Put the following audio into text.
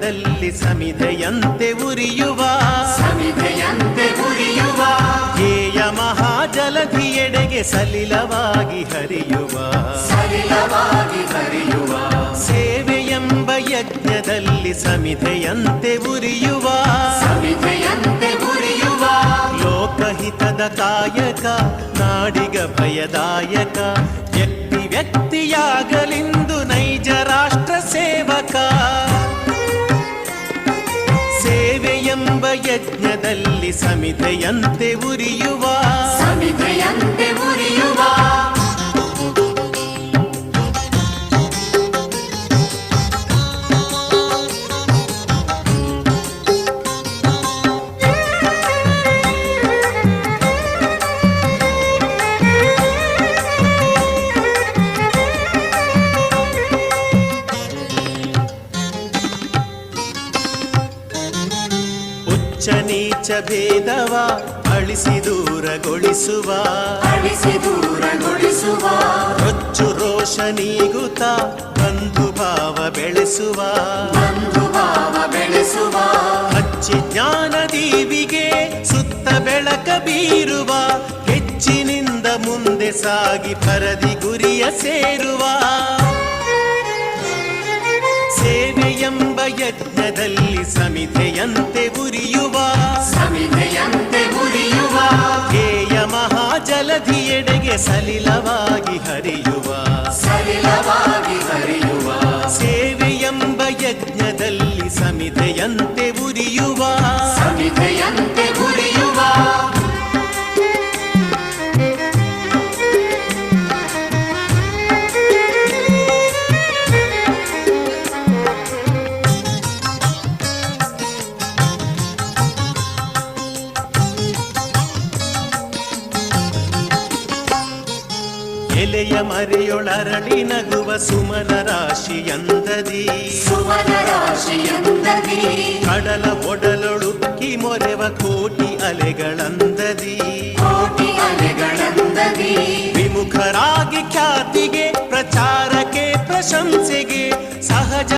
ಯಜ್ಞದಲ್ಲಿ ಸಮಿಧೆಯಂತೆ ಉರಿಯುವ ಧ್ಯೇಯ ಮಹಾಜಲಧಿಯೆಡೆಗೆ ಸಲಿಲವಾಗಿ ಹರಿಯುವ ಸೇವೆಯೆಂಬ ಯಜ್ಞದಲ್ಲಿ ಸಮಿಧೆಯಂತೆ ಉರಿಯುವ ಲೋಕಹಿತದ ಕಾಯಕ ನಾಡಿಗ ಭಯದಾಯಕ ವ್ಯಕ್ತಿಯಾಗಲಿಂದು ನೈಜ ರಾಷ್ಟ್ರ ಸೇವಕ ಸೇವೆಯೆಂಬ ಯಜ್ಞದಲ್ಲಿ ಸಮಿಧೆಯಂತೆ ಉರಿಯುವ ನೀಚ ಭೇದವ ಅಳಿಸಿ ದೂರಗೊಳಿಸುವ ರೊಚ್ಚು ರೋಷ ನೀಗುತ್ತ ಬಂಧು ಭಾವ ಬೆಳೆಸುವ ಹಚ್ಚಿ ಜ್ಞಾನ ದೀವಿಗೆ ಸುತ್ತ ಬೆಳಕ ಬೀರುವ ಹೆಚ್ಚಿನಿಂದ ಮುಂದೆ ಸಾಗಿ ಪರದಿ ಗುರಿಯ ಸೇರುವ ಸೇವೆಯೆಂಬ ಯಜ್ಞದಲ್ಲಿ ಸಮಿಧೆಯಂತೆ ಉರಿಯುವ ಧ್ಯೇಯ ಮಹಾಜಲಧಿಯೆಡೆಗೆ ಸಲಿಲವಾಗಿ ಹರಿಯುವ ಸೇವೆಯೆಂಬ ಯಜ್ಞದಲ್ಲಿ ಸಮಿಧೆಯಂತೆ ಉರಿಯುವ ಎಲೆಯ ಮರೆಯೊಳರಳಿ ನಗುವ ಸುಮನ ರಾಶಿಯಂದದಿ ಕಡಲ ಒಡಲೊಳುಕ್ಕಿ ಮೊರೆವ ಕೋಟಿ ಅಲೆಗಳಂದದಿ ವಿಮುಖರಾಗಿ ಖ್ಯಾತಿ